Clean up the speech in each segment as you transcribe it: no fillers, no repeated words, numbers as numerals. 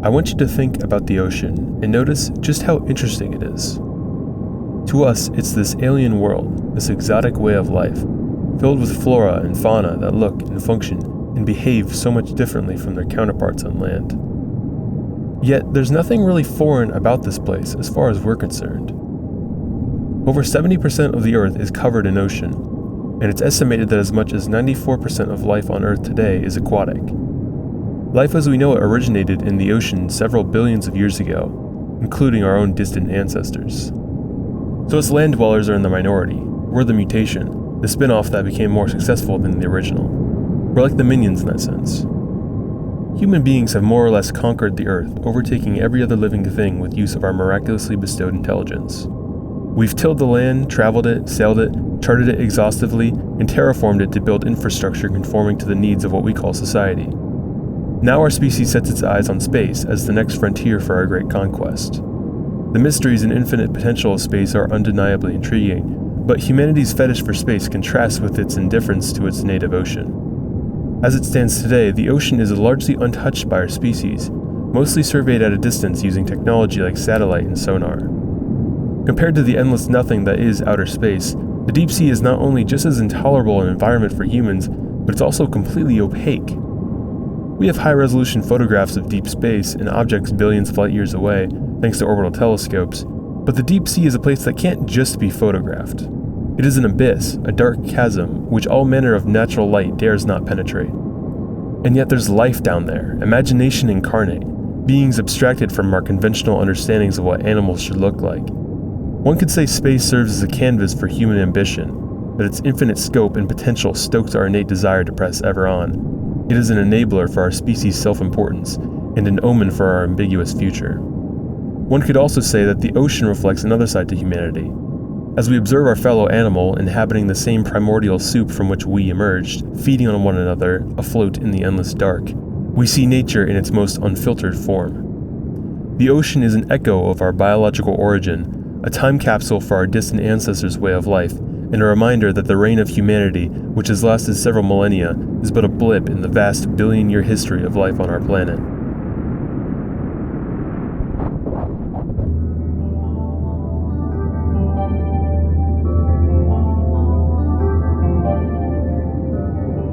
I want you to think about the ocean and notice just how interesting it is. To us, it's this alien world, this exotic way of life, filled with flora and fauna that look and function and behave so much differently from their counterparts on land. Yet, there's nothing really foreign about this place as far as we're concerned. Over 70% of the Earth is covered in ocean, and it's estimated that as much as 94% of life on Earth today is aquatic. Life as we know it originated in the ocean several billions of years ago, including our own distant ancestors. So us land dwellers are in the minority. We're the mutation, the spin-off that became more successful than the original. We're like the minions in that sense. Human beings have more or less conquered the Earth, overtaking every other living thing with use of our miraculously bestowed intelligence. We've tilled the land, traveled it, sailed it, charted it exhaustively, and terraformed it to build infrastructure conforming to the needs of what we call society. Now our species sets its eyes on space as the next frontier for our great conquest. The mysteries and infinite potential of space are undeniably intriguing, but humanity's fetish for space contrasts with its indifference to its native ocean. As it stands today, the ocean is largely untouched by our species, mostly surveyed at a distance using technology like satellite and sonar. Compared to the endless nothing that is outer space, the deep sea is not only just as intolerable an environment for humans, but it's also completely opaque. We have high-resolution photographs of deep space and objects billions of light years away, thanks to orbital telescopes, but the deep sea is a place that can't just be photographed. It is an abyss, a dark chasm, which all manner of natural light dares not penetrate. And yet there's life down there, imagination incarnate, beings abstracted from our conventional understandings of what animals should look like. One could say space serves as a canvas for human ambition, but its infinite scope and potential stokes our innate desire to press ever on. It is an enabler for our species' self-importance, and an omen for our ambiguous future. One could also say that the ocean reflects another side to humanity. As we observe our fellow animal inhabiting the same primordial soup from which we emerged, feeding on one another, afloat in the endless dark, we see nature in its most unfiltered form. The ocean is an echo of our biological origin, a time capsule for our distant ancestors' way of life, and a reminder that the reign of humanity, which has lasted several millennia, is but a blip in the vast billion-year history of life on our planet.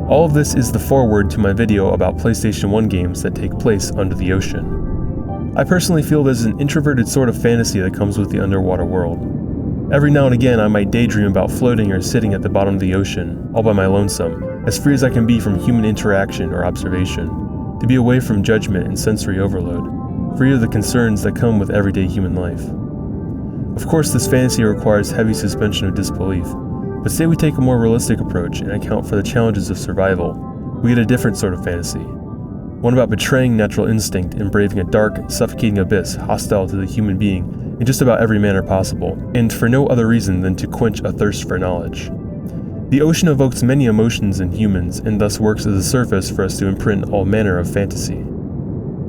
All of this is the foreword to my video about PlayStation 1 games that take place under the ocean. I personally feel there's an introverted sort of fantasy that comes with the underwater world. Every now and again I might daydream about floating or sitting at the bottom of the ocean, all by my lonesome, as free as I can be from human interaction or observation, to be away from judgment and sensory overload, free of the concerns that come with everyday human life. Of course, this fantasy requires heavy suspension of disbelief, but say we take a more realistic approach and account for the challenges of survival, we get a different sort of fantasy. One about betraying natural instinct and braving a dark, suffocating abyss hostile to the human being in just about every manner possible, and for no other reason than to quench a thirst for knowledge. The ocean evokes many emotions in humans, and thus works as a surface for us to imprint all manner of fantasy.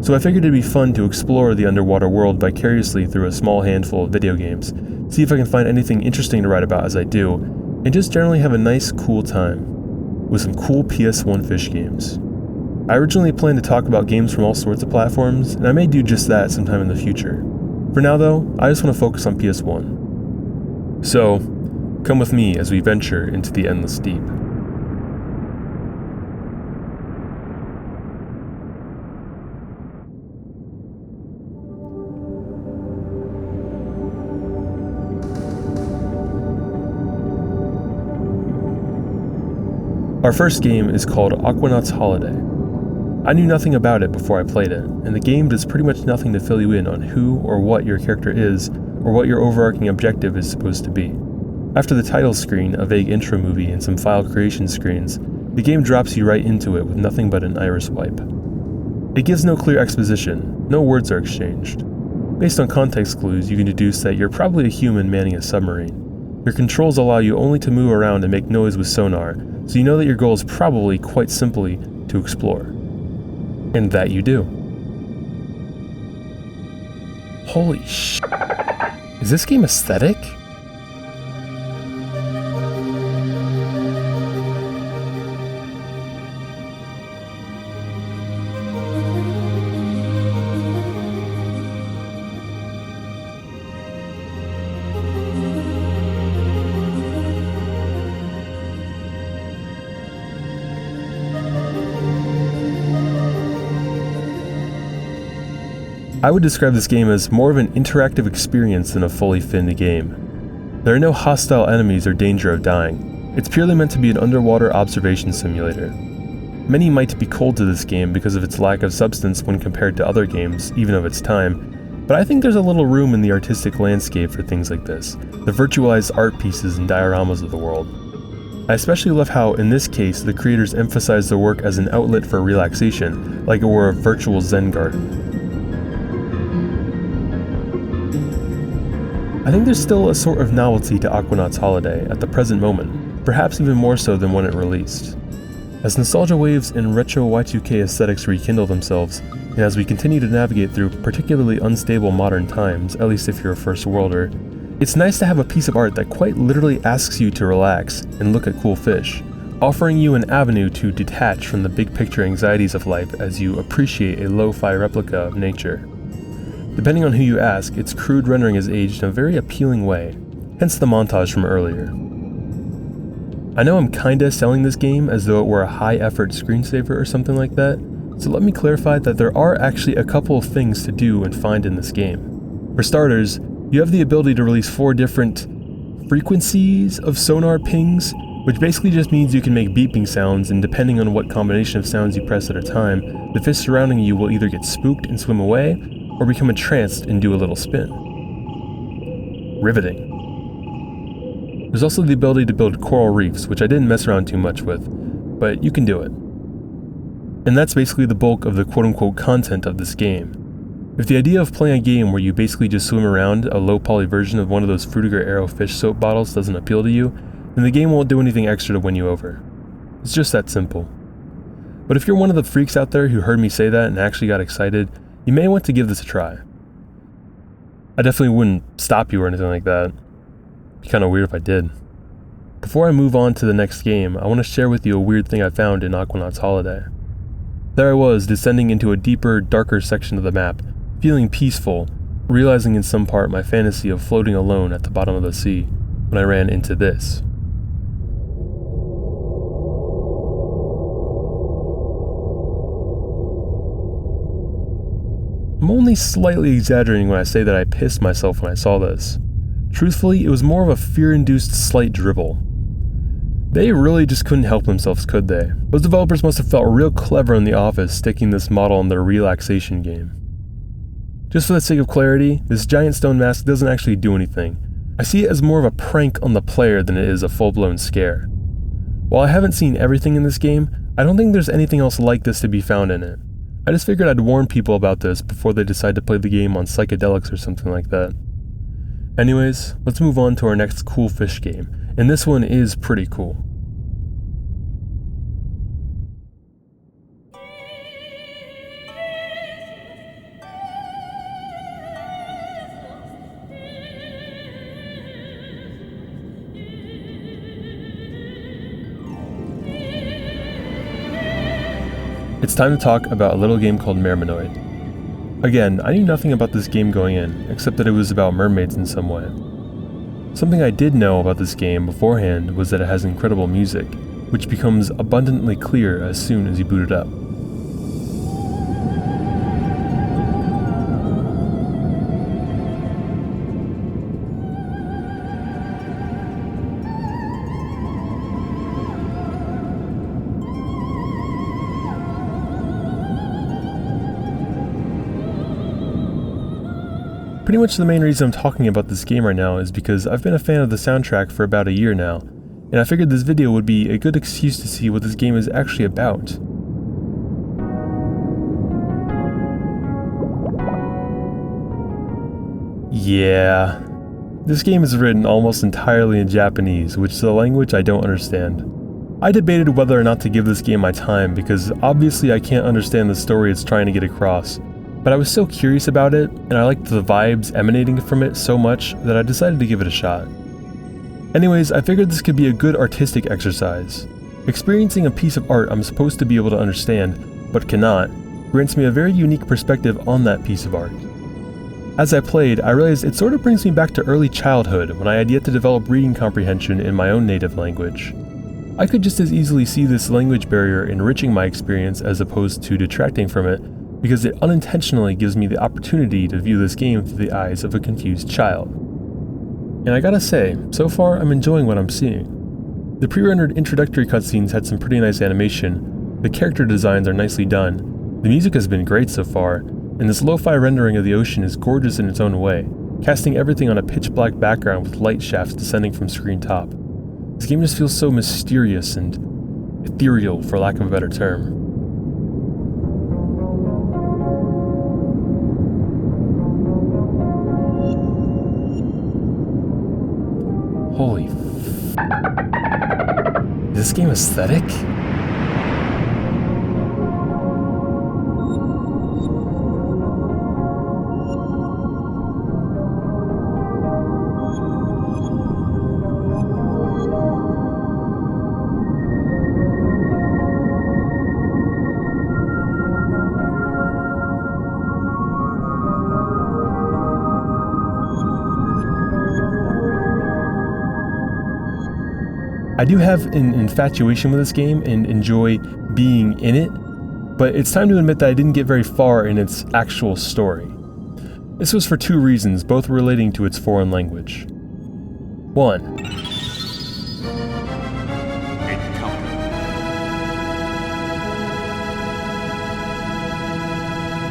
So I figured it'd be fun to explore the underwater world vicariously through a small handful of video games, see if I can find anything interesting to write about as I do, and just generally have a nice, cool time with some cool PS1 fish games. I originally planned to talk about games from all sorts of platforms, and I may do just that sometime in the future. For now though, I just want to focus on PS1. So, come with me as we venture into the endless deep. Our first game is called Aquanaut's Holiday. I knew nothing about it before I played it, and the game does pretty much nothing to fill you in on who or what your character is, or what your overarching objective is supposed to be. After the title screen, a vague intro movie, and some file creation screens, the game drops you right into it with nothing but an iris wipe. It gives no clear exposition, no words are exchanged. Based on context clues, you can deduce that you're probably a human manning a submarine. Your controls allow you only to move around and make noise with sonar, so you know that your goal is probably, quite simply, to explore. And that you do. Holy sh**. Is this game aesthetic? I would describe this game as more of an interactive experience than a fully finned game. There are no hostile enemies or danger of dying. It's purely meant to be an underwater observation simulator. Many might be cold to this game because of its lack of substance when compared to other games, even of its time, but I think there's a little room in the artistic landscape for things like this, the virtualized art pieces and dioramas of the world. I especially love how, in this case, the creators emphasize their work as an outlet for relaxation, like it were a virtual Zen garden. I think there's still a sort of novelty to Aquanaut's holiday at the present moment, perhaps even more so than when it released. As nostalgia waves and retro Y2K aesthetics rekindle themselves, and as we continue to navigate through particularly unstable modern times, at least if you're a first worlder, it's nice to have a piece of art that quite literally asks you to relax and look at cool fish, offering you an avenue to detach from the big picture anxieties of life as you appreciate a lo-fi replica of nature. Depending on who you ask, its crude rendering is aged in a very appealing way, hence the montage from earlier. I know I'm kinda selling this game as though it were a high-effort screensaver or something like that, so let me clarify that there are actually a couple of things to do and find in this game. For starters, you have the ability to release 4 different frequencies of sonar pings, which basically just means you can make beeping sounds, and depending on what combination of sounds you press at a time, the fish surrounding you will either get spooked and swim away, or become entranced and do a little spin. Riveting. There's also the ability to build coral reefs, which I didn't mess around too much with, but you can do it. And that's basically the bulk of the quote-unquote content of this game. If the idea of playing a game where you basically just swim around a low-poly version of one of those Fruitiger Arrow fish soap bottles doesn't appeal to you, then the game won't do anything extra to win you over. It's just that simple. But if you're one of the freaks out there who heard me say that and actually got excited, you may want to give this a try. I definitely wouldn't stop you or anything like that. It'd be kind of weird if I did. Before I move on to the next game, I want to share with you a weird thing I found in Aquanaut's holiday. There I was, descending into a deeper, darker section of the map, feeling peaceful, realizing in some part my fantasy of floating alone at the bottom of the sea, when I ran into this. I'm only slightly exaggerating when I say that I pissed myself when I saw this. Truthfully, it was more of a fear-induced slight dribble. They really just couldn't help themselves, could they? Those developers must have felt real clever in the office sticking this model in their relaxation game. Just for the sake of clarity, this giant stone mask doesn't actually do anything. I see it as more of a prank on the player than it is a full-blown scare. While I haven't seen everything in this game, I don't think there's anything else like this to be found in it. I just figured I'd warn people about this before they decide to play the game on psychedelics or something like that. Anyways, let's move on to our next cool fish game, and this one is pretty cool. It's time to talk about a little game called Meremanoid. Again, I knew nothing about this game going in, except that it was about mermaids in some way. Something I did know about this game beforehand was that it has incredible music, which becomes abundantly clear as soon as you boot it up. Pretty much the main reason I'm talking about this game right now is because I've been a fan of the soundtrack for about a year now, and I figured this video would be a good excuse to see what this game is actually about. Yeah, this game is written almost entirely in Japanese, which is a language I don't understand. I debated whether or not to give this game my time because obviously I can't understand the story it's trying to get across. But I was so curious about it, and I liked the vibes emanating from it so much that I decided to give it a shot. Anyways, I figured this could be a good artistic exercise. Experiencing a piece of art I'm supposed to be able to understand, but cannot, grants me a very unique perspective on that piece of art. As I played, I realized it sort of brings me back to early childhood when I had yet to develop reading comprehension in my own native language. I could just as easily see this language barrier enriching my experience as opposed to detracting from it, because it unintentionally gives me the opportunity to view this game through the eyes of a confused child. And I gotta say, so far I'm enjoying what I'm seeing. The pre-rendered introductory cutscenes had some pretty nice animation, the character designs are nicely done, the music has been great so far, and this lo-fi rendering of the ocean is gorgeous in its own way, casting everything on a pitch-black background with light shafts descending from screen top. This game just feels so mysterious and ethereal, for lack of a better term. Holy Is this game aesthetic? I do have an infatuation with this game and enjoy being in it, but it's time to admit that I didn't get very far in its actual story. This was for two reasons, both relating to its foreign language. 1.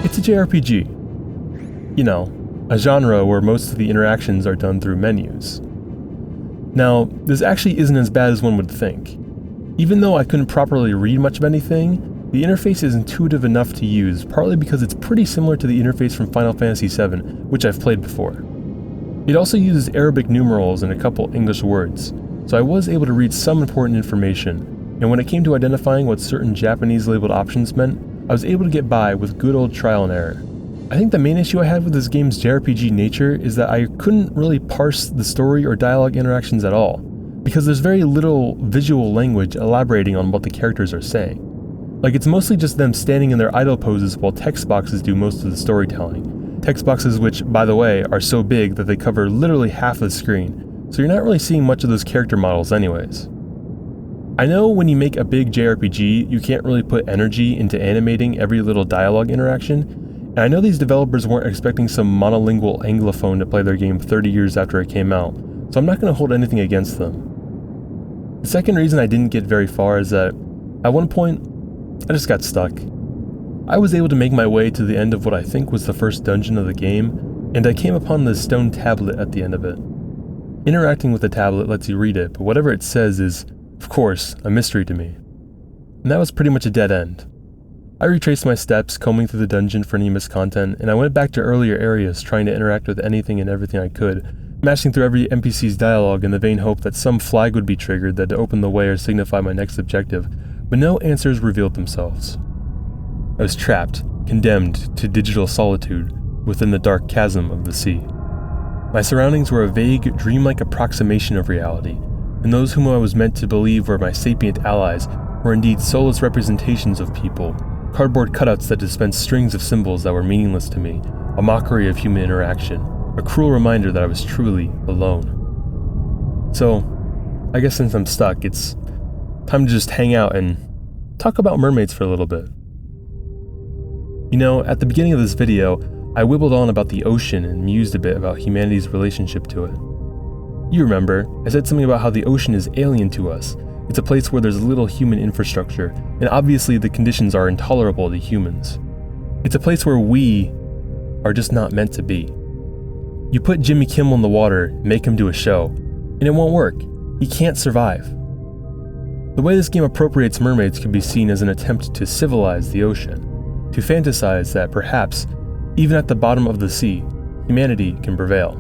It's a JRPG. You know, a genre where most of the interactions are done through menus. Now, this actually isn't as bad as one would think. Even though I couldn't properly read much of anything, the interface is intuitive enough to use, partly because it's pretty similar to the interface from Final Fantasy VII, which I've played before. It also uses Arabic numerals and a couple English words, so I was able to read some important information, and when it came to identifying what certain Japanese labeled options meant, I was able to get by with good old trial and error. I think the main issue I had with this game's JRPG nature is that I couldn't really parse the story or dialogue interactions at all, because there's very little visual language elaborating on what the characters are saying. Like, it's mostly just them standing in their idle poses while text boxes do most of the storytelling. Text boxes which, by the way, are so big that they cover literally half the screen, so you're not really seeing much of those character models anyways. I know when you make a big JRPG, you can't really put energy into animating every little dialogue interaction, and I know these developers weren't expecting some monolingual anglophone to play their game 30 years after it came out, so I'm not going to hold anything against them. The second reason I didn't get very far is that, at one point, I just got stuck. I was able to make my way to the end of what I think was the first dungeon of the game, and I came upon the stone tablet at the end of it. Interacting with the tablet lets you read it, but whatever it says is, of course, a mystery to me. And that was pretty much a dead end. I retraced my steps, combing through the dungeon for any missed content, and I went back to earlier areas trying to interact with anything and everything I could, mashing through every NPC's dialogue in the vain hope that some flag would be triggered that to open the way or signify my next objective, but no answers revealed themselves. I was trapped, condemned to digital solitude within the dark chasm of the sea. My surroundings were a vague, dreamlike approximation of reality, and those whom I was meant to believe were my sapient allies were indeed soulless representations of people, cardboard cutouts that dispensed strings of symbols that were meaningless to me, a mockery of human interaction, a cruel reminder that I was truly alone. So, I guess since I'm stuck, it's time to just hang out and talk about mermaids for a little bit. You know, at the beginning of this video, I wibbled on about the ocean and mused a bit about humanity's relationship to it. You remember, I said something about how the ocean is alien to us. It's a place where there's little human infrastructure, and obviously the conditions are intolerable to humans. It's a place where we are just not meant to be. You put Jimmy Kimmel in the water, make him do a show, and it won't work. He can't survive. The way this game appropriates mermaids could be seen as an attempt to civilize the ocean, to fantasize that perhaps, even at the bottom of the sea, humanity can prevail.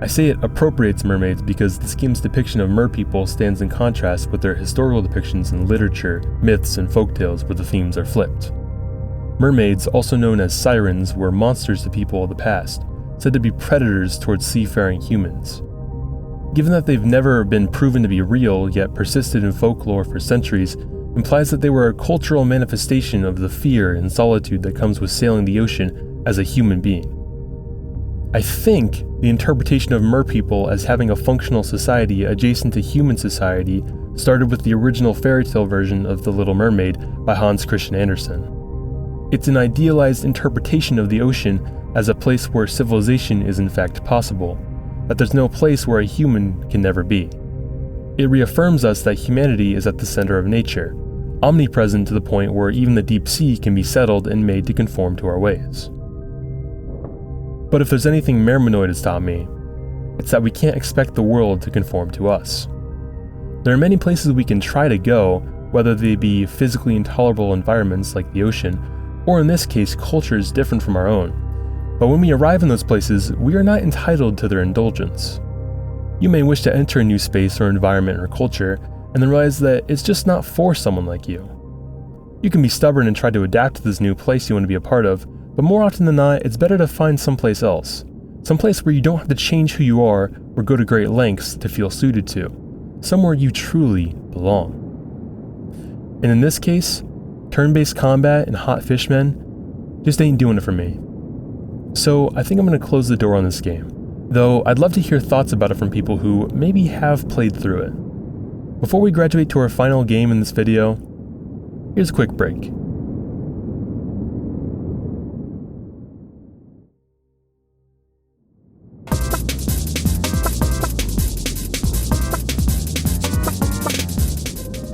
I say it appropriates mermaids because this game's depiction of merpeople stands in contrast with their historical depictions in literature, myths, and folktales where the themes are flipped. Mermaids, also known as sirens, were monsters to people of the past, said to be predators towards seafaring humans. Given that they've never been proven to be real, yet persisted in folklore for centuries, implies that they were a cultural manifestation of the fear and solitude that comes with sailing the ocean as a human being. I think the interpretation of merpeople as having a functional society adjacent to human society started with the original fairy tale version of The Little Mermaid by Hans Christian Andersen. It's an idealized interpretation of the ocean as a place where civilization is in fact possible, that there's no place where a human can never be. It reaffirms us that humanity is at the center of nature, omnipresent to the point where even the deep sea can be settled and made to conform to our ways. But if there's anything Meremanoid has taught me, it's that we can't expect the world to conform to us. There are many places we can try to go, whether they be physically intolerable environments like the ocean, or in this case cultures different from our own. But when we arrive in those places, we are not entitled to their indulgence. You may wish to enter a new space or environment or culture, and then realize that it's just not for someone like you. You can be stubborn and try to adapt to this new place you want to be a part of, but more often than not, it's better to find someplace else. Someplace where you don't have to change who you are or go to great lengths to feel suited to. Somewhere you truly belong. And in this case, turn-based combat and hot fishmen just ain't doing it for me. So I think I'm going to close the door on this game, though I'd love to hear thoughts about it from people who maybe have played through it. Before we graduate to our final game in this video, here's a quick break.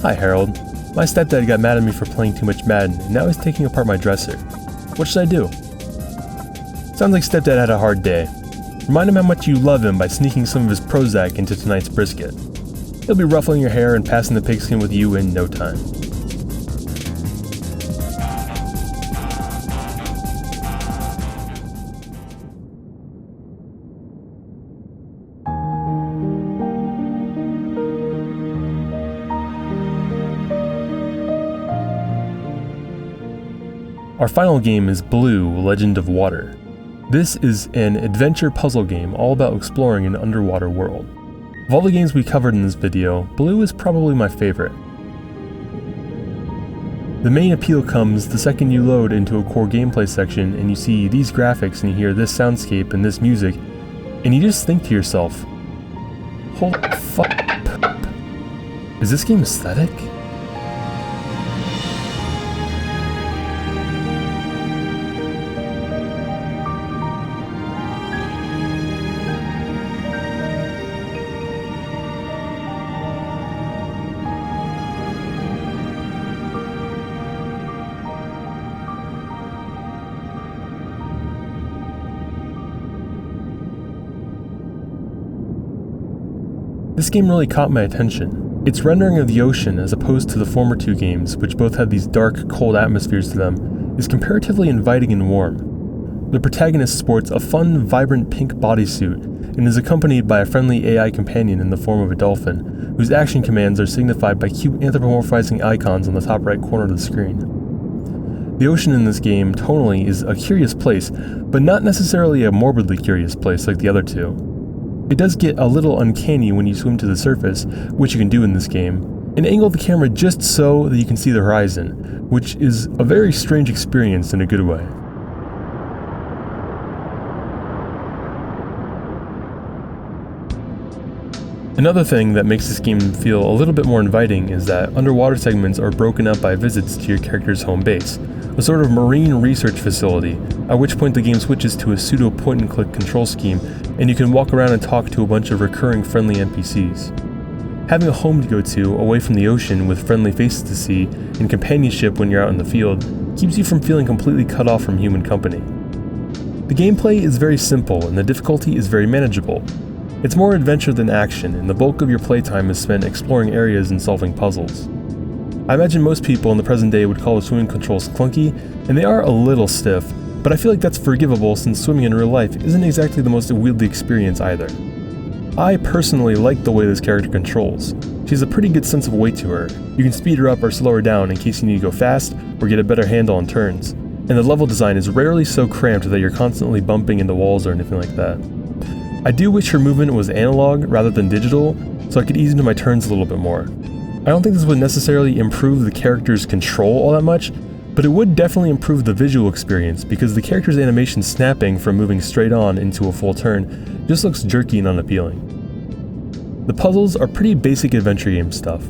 Hi Harold, my stepdad got mad at me for playing too much Madden and now he's taking apart my dresser. What should I do? Sounds like stepdad had a hard day. Remind him how much you love him by sneaking some of his Prozac into tonight's brisket. He'll be ruffling your hair and passing the pigskin with you in no time. Our final game is b.l.u.e, Legend of Water. This is an adventure puzzle game all about exploring an underwater world. Of all the games we covered in this video, b.l.u.e is probably my favorite. The main appeal comes the second you load into a core gameplay section and you see these graphics and you hear this soundscape and this music, and you just think to yourself, holy fuck, is this game aesthetic? This game really caught my attention. Its rendering of the ocean, as opposed to the former two games, which both had these dark, cold atmospheres to them, is comparatively inviting and warm. The protagonist sports a fun, vibrant pink bodysuit and is accompanied by a friendly AI companion in the form of a dolphin, whose action commands are signified by cute anthropomorphizing icons on the top right corner of the screen. The ocean in this game, tonally, is a curious place, but not necessarily a morbidly curious place like the other two. It does get a little uncanny when you swim to the surface, which you can do in this game, and angle the camera just so that you can see the horizon, which is a very strange experience in a good way. Another thing that makes this game feel a little bit more inviting is that underwater segments are broken up by visits to your character's home base, a sort of marine research facility, at which point the game switches to a pseudo point-and-click control scheme, and you can walk around and talk to a bunch of recurring friendly NPCs. Having a home to go to, away from the ocean with friendly faces to see, and companionship when you're out in the field, keeps you from feeling completely cut off from human company. The gameplay is very simple, and the difficulty is very manageable. It's more adventure than action, and the bulk of your playtime is spent exploring areas and solving puzzles. I imagine most people in the present day would call the swimming controls clunky, and they are a little stiff, but I feel like that's forgivable since swimming in real life isn't exactly the most wieldy experience either. I personally like the way this character controls. She has a pretty good sense of weight to her. You can speed her up or slow her down in case you need to go fast or get a better handle on turns, and the level design is rarely so cramped that you're constantly bumping into walls or anything like that. I do wish her movement was analog rather than digital, so I could ease into my turns a little bit more. I don't think this would necessarily improve the character's control all that much, but it would definitely improve the visual experience because the character's animation snapping from moving straight on into a full turn just looks jerky and unappealing. The puzzles are pretty basic adventure game stuff.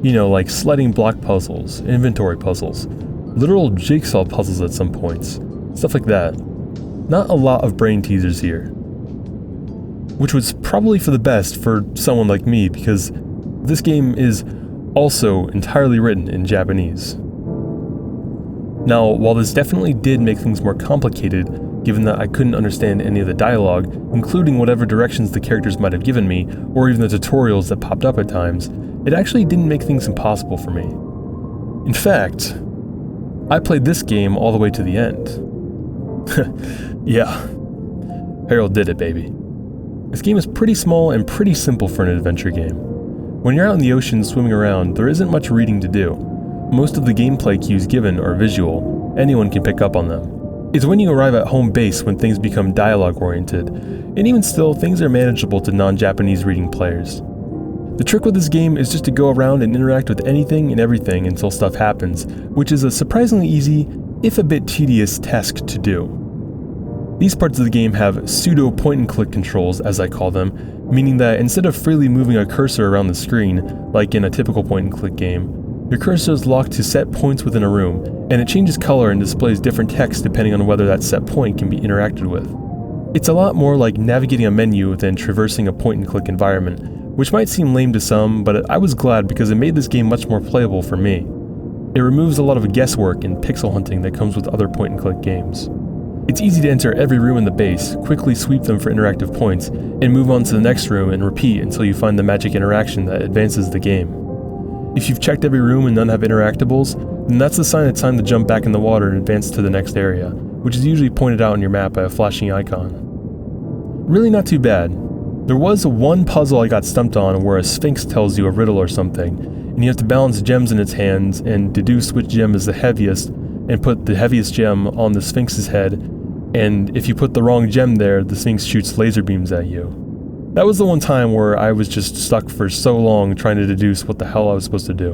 You know, like sledding block puzzles, inventory puzzles, literal jigsaw puzzles at some points, stuff like that. Not a lot of brain teasers here. Which was probably for the best for someone like me, because this game is also entirely written in Japanese. Now, while this definitely did make things more complicated, given that I couldn't understand any of the dialogue, including whatever directions the characters might have given me, or even the tutorials that popped up at times, it actually didn't make things impossible for me. In fact, I played this game all the way to the end. Yeah, Harold did it, baby. This game is pretty small and pretty simple for an adventure game. When you're out in the ocean swimming around, there isn't much reading to do. Most of the gameplay cues given are visual, anyone can pick up on them. It's when you arrive at home base when things become dialogue-oriented, and even still, things are manageable to non-Japanese reading players. The trick with this game is just to go around and interact with anything and everything until stuff happens, which is a surprisingly easy, if a bit tedious, task to do. These parts of the game have pseudo point-and-click controls, as I call them, meaning that instead of freely moving a cursor around the screen, like in a typical point-and-click game, your cursor is locked to set points within a room, and it changes color and displays different text depending on whether that set point can be interacted with. It's a lot more like navigating a menu than traversing a point-and-click environment, which might seem lame to some, but I was glad because it made this game much more playable for me. It removes a lot of guesswork and pixel hunting that comes with other point-and-click games. It's easy to enter every room in the base, quickly sweep them for interactive points, and move on to the next room and repeat until you find the magic interaction that advances the game. If you've checked every room and none have interactables, then that's the sign it's time to jump back in the water and advance to the next area, which is usually pointed out on your map by a flashing icon. Really not too bad. There was one puzzle I got stumped on where a sphinx tells you a riddle or something, and you have to balance gems in its hands and deduce which gem is the heaviest, and put the heaviest gem on the sphinx's head, and if you put the wrong gem there, the sphinx shoots laser beams at you. That was the one time where I was just stuck for so long trying to deduce what the hell I was supposed to do.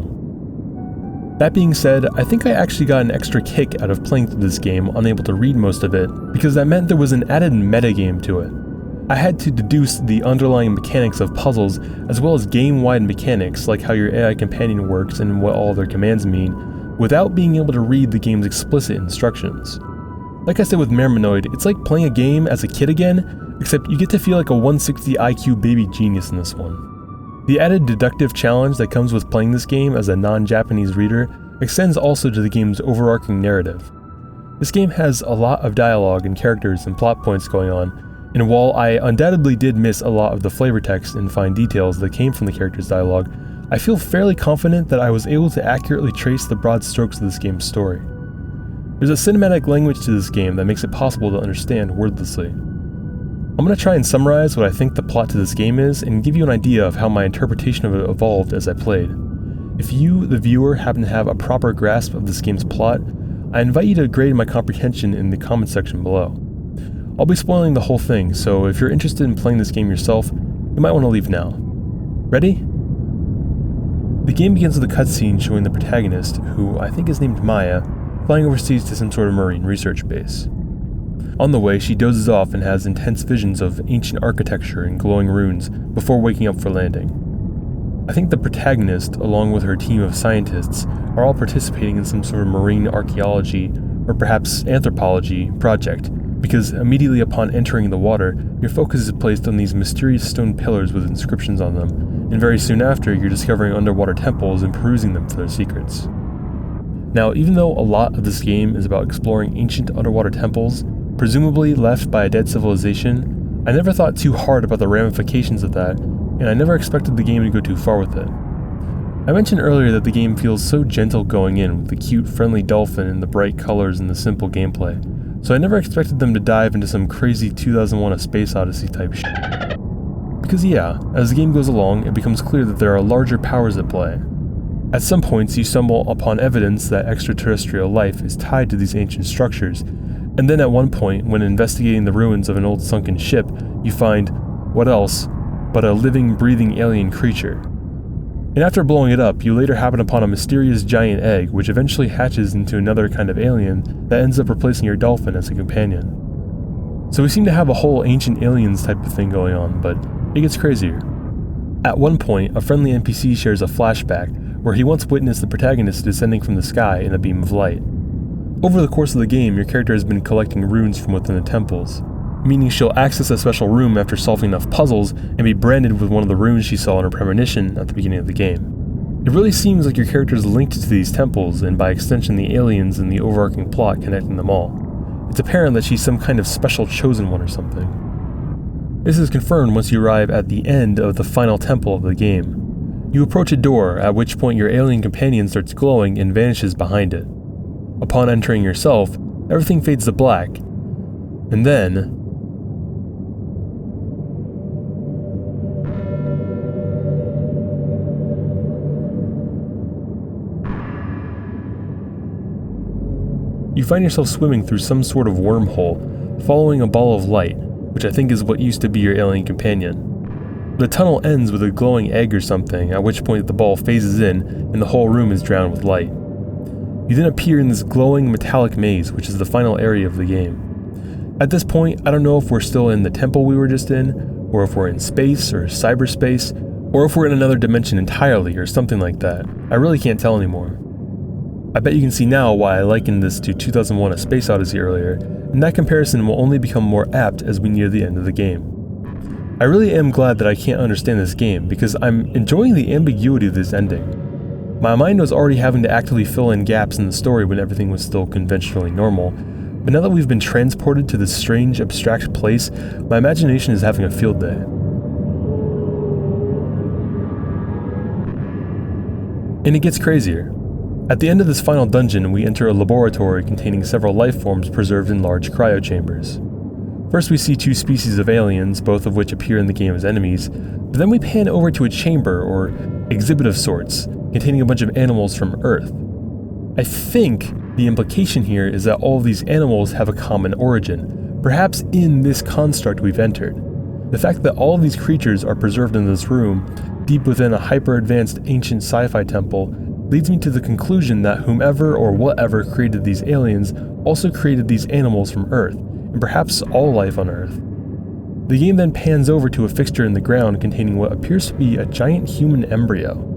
That being said, I think I actually got an extra kick out of playing through this game unable to read most of it, because that meant there was an added metagame to it. I had to deduce the underlying mechanics of puzzles as well as game-wide mechanics like how your AI companion works and what all their commands mean, without being able to read the game's explicit instructions. Like I said with Meremanoid, it's like playing a game as a kid again, except you get to feel like a 160 IQ baby genius in this one. The added deductive challenge that comes with playing this game as a non-Japanese reader extends also to the game's overarching narrative. This game has a lot of dialogue and characters and plot points going on, and while I undoubtedly did miss a lot of the flavor text and fine details that came from the characters' dialogue, I feel fairly confident that I was able to accurately trace the broad strokes of this game's story. There's a cinematic language to this game that makes it possible to understand wordlessly. I'm going to try and summarize what I think the plot to this game is and give you an idea of how my interpretation of it evolved as I played. If you, the viewer, happen to have a proper grasp of this game's plot, I invite you to grade my comprehension in the comment section below. I'll be spoiling the whole thing, so if you're interested in playing this game yourself, you might want to leave now. Ready? The game begins with a cutscene showing the protagonist, who I think is named Maya, flying overseas to some sort of marine research base. On the way, she dozes off and has intense visions of ancient architecture and glowing ruins before waking up for landing. I think the protagonist, along with her team of scientists, are all participating in some sort of marine archaeology, or perhaps anthropology, project, because immediately upon entering the water, your focus is placed on these mysterious stone pillars with inscriptions on them, and very soon after, you're discovering underwater temples and perusing them for their secrets. Now, even though a lot of this game is about exploring ancient underwater temples, presumably left by a dead civilization, I never thought too hard about the ramifications of that, and I never expected the game to go too far with it. I mentioned earlier that the game feels so gentle going in with the cute, friendly dolphin and the bright colors and the simple gameplay, so I never expected them to dive into some crazy 2001 A Space Odyssey type shit. Because yeah, as the game goes along, it becomes clear that there are larger powers at play. At some points, you stumble upon evidence that extraterrestrial life is tied to these ancient structures, and then at one point, when investigating the ruins of an old sunken ship, you find, what else, but a living, breathing alien creature. And after blowing it up, you later happen upon a mysterious giant egg, which eventually hatches into another kind of alien that ends up replacing your dolphin as a companion. So we seem to have a whole ancient aliens type of thing going on, but it gets crazier. At one point, a friendly NPC shares a flashback where he once witnessed the protagonist descending from the sky in a beam of light. Over the course of the game, your character has been collecting runes from within the temples, meaning she'll access a special room after solving enough puzzles and be branded with one of the runes she saw in her premonition at the beginning of the game. It really seems like your character is linked to these temples, and by extension the aliens and the overarching plot connecting them all. It's apparent that she's some kind of special chosen one or something. This is confirmed once you arrive at the end of the final temple of the game. You approach a door, at which point your alien companion starts glowing and vanishes behind it. Upon entering yourself, everything fades to black, and then you find yourself swimming through some sort of wormhole, following a ball of light, which I think is what used to be your alien companion. The tunnel ends with a glowing egg or something, at which point the ball phases in and the whole room is drowned with light. You then appear in this glowing metallic maze, which is the final area of the game. At this point, I don't know if we're still in the temple we were just in, or if we're in space or cyberspace, or if we're in another dimension entirely or something like that. I really can't tell anymore. I bet you can see now why I likened this to 2001: A Space Odyssey earlier, and that comparison will only become more apt as we near the end of the game. I really am glad that I can't understand this game, because I'm enjoying the ambiguity of this ending. My mind was already having to actively fill in gaps in the story when everything was still conventionally normal, but now that we've been transported to this strange, abstract place, my imagination is having a field day. And it gets crazier. At the end of this final dungeon, we enter a laboratory containing several life forms preserved in large cryochambers. First we see two species of aliens, both of which appear in the game as enemies, but then we pan over to a chamber, or exhibit of sorts, containing a bunch of animals from Earth. I think the implication here is that all of these animals have a common origin, perhaps in this construct we've entered. The fact that all of these creatures are preserved in this room, deep within a hyper-advanced ancient sci-fi temple, leads me to the conclusion that whomever or whatever created these aliens also created these animals from Earth, and perhaps all life on Earth. The game then pans over to a fixture in the ground containing what appears to be a giant human embryo.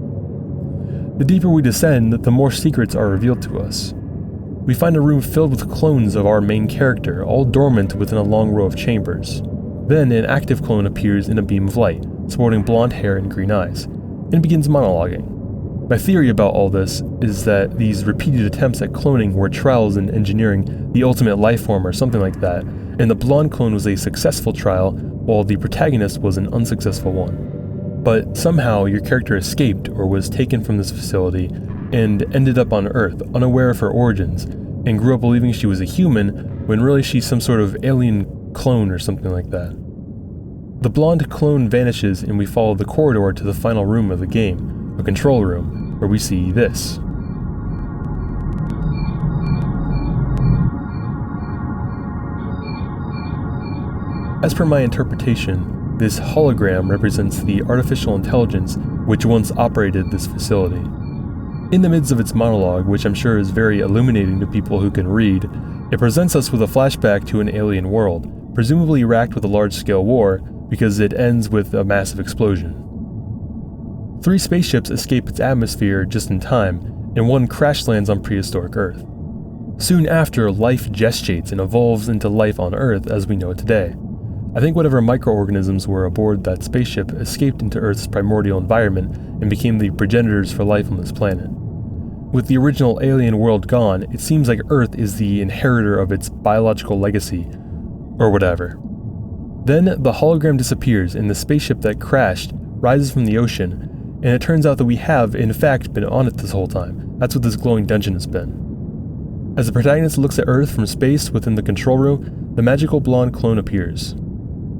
The deeper we descend, the more secrets are revealed to us. We find a room filled with clones of our main character, all dormant within a long row of chambers. Then an active clone appears in a beam of light, sporting blonde hair and green eyes, and begins monologuing. My theory about all this is that these repeated attempts at cloning were trials in engineering the ultimate life form or something like that, and the blonde clone was a successful trial while the protagonist was an unsuccessful one. But somehow your character escaped or was taken from this facility and ended up on Earth, unaware of her origins, and grew up believing she was a human when really she's some sort of alien clone or something like that. The blonde clone vanishes and we follow the corridor to the final room of the game, a control room, where we see this. As per my interpretation, this hologram represents the artificial intelligence which once operated this facility. In the midst of its monologue, which I'm sure is very illuminating to people who can read, it presents us with a flashback to an alien world, presumably racked with a large-scale war, because it ends with a massive explosion. 3 spaceships escape its atmosphere just in time, and one crash lands on prehistoric Earth. Soon after, life gestates and evolves into life on Earth as we know it today. I think whatever microorganisms were aboard that spaceship escaped into Earth's primordial environment and became the progenitors for life on this planet. With the original alien world gone, it seems like Earth is the inheritor of its biological legacy, or whatever. Then the hologram disappears and the spaceship that crashed rises from the ocean, and it turns out that we have, in fact, been on it this whole time. That's what this glowing dungeon has been. As the protagonist looks at Earth from space within the control room, the magical blonde clone appears.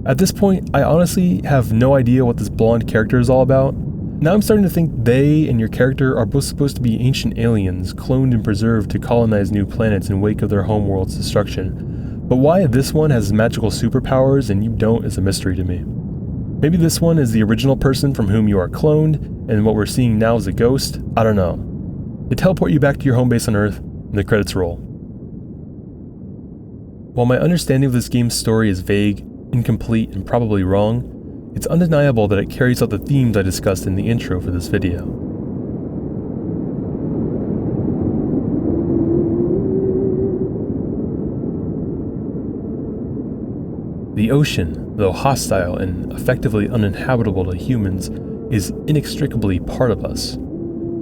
At this point, I honestly have no idea what this blonde character is all about. Now I'm starting to think they and your character are both supposed to be ancient aliens, cloned and preserved to colonize new planets in wake of their homeworld's destruction. But why this one has magical superpowers and you don't is a mystery to me. Maybe this one is the original person from whom you are cloned, and what we're seeing now is a ghost? I don't know. They teleport you back to your home base on Earth, and the credits roll. While my understanding of this game's story is vague, incomplete, and probably wrong, it's undeniable that it carries out the themes I discussed in the intro for this video. The ocean, though hostile and effectively uninhabitable to humans, is inextricably part of us.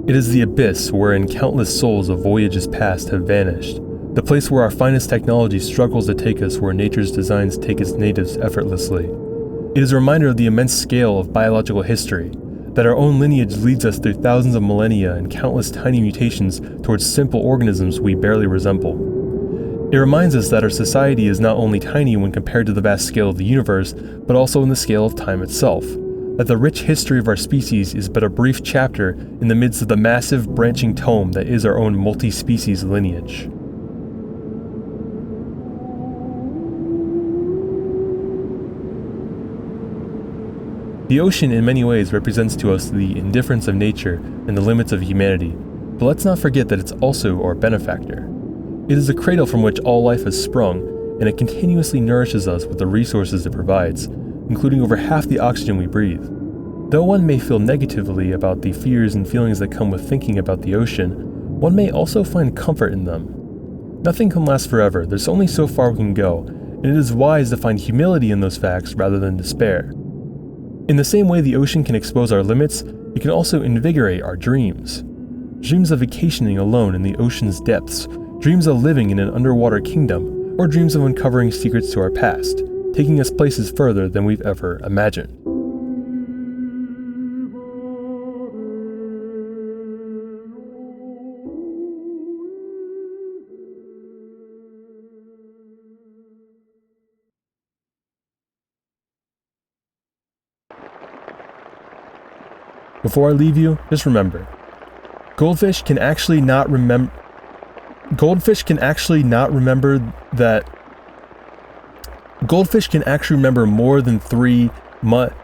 It is the abyss wherein countless souls of voyages past have vanished, the place where our finest technology struggles to take us where nature's designs take its natives effortlessly. It is a reminder of the immense scale of biological history, that our own lineage leads us through thousands of millennia and countless tiny mutations towards simple organisms we barely resemble. It reminds us that our society is not only tiny when compared to the vast scale of the universe, but also in the scale of time itself, that the rich history of our species is but a brief chapter in the midst of the massive branching tome that is our own multi-species lineage. The ocean in many ways represents to us the indifference of nature and the limits of humanity, but let's not forget that it's also our benefactor. It is the cradle from which all life has sprung, and it continuously nourishes us with the resources it provides, including over half the oxygen we breathe. Though one may feel negatively about the fears and feelings that come with thinking about the ocean, one may also find comfort in them. Nothing can last forever, there's only so far we can go, and it is wise to find humility in those facts rather than despair. In the same way the ocean can expose our limits, it can also invigorate our dreams. Dreams of vacationing alone in the ocean's depths, dreams of living in an underwater kingdom, or dreams of uncovering secrets to our past, taking us places further than we've ever imagined. Before I leave you, just remember, goldfish can actually not remember more than 3 months.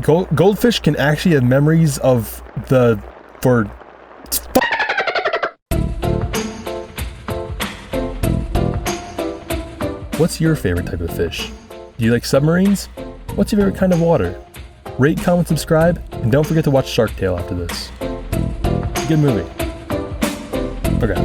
Goldfish can actually have memories of What's your favorite type of fish? Do you like submarines? What's your favorite kind of water? Rate, comment, subscribe, and don't forget to watch Shark Tale after this. It's a good movie. Okay.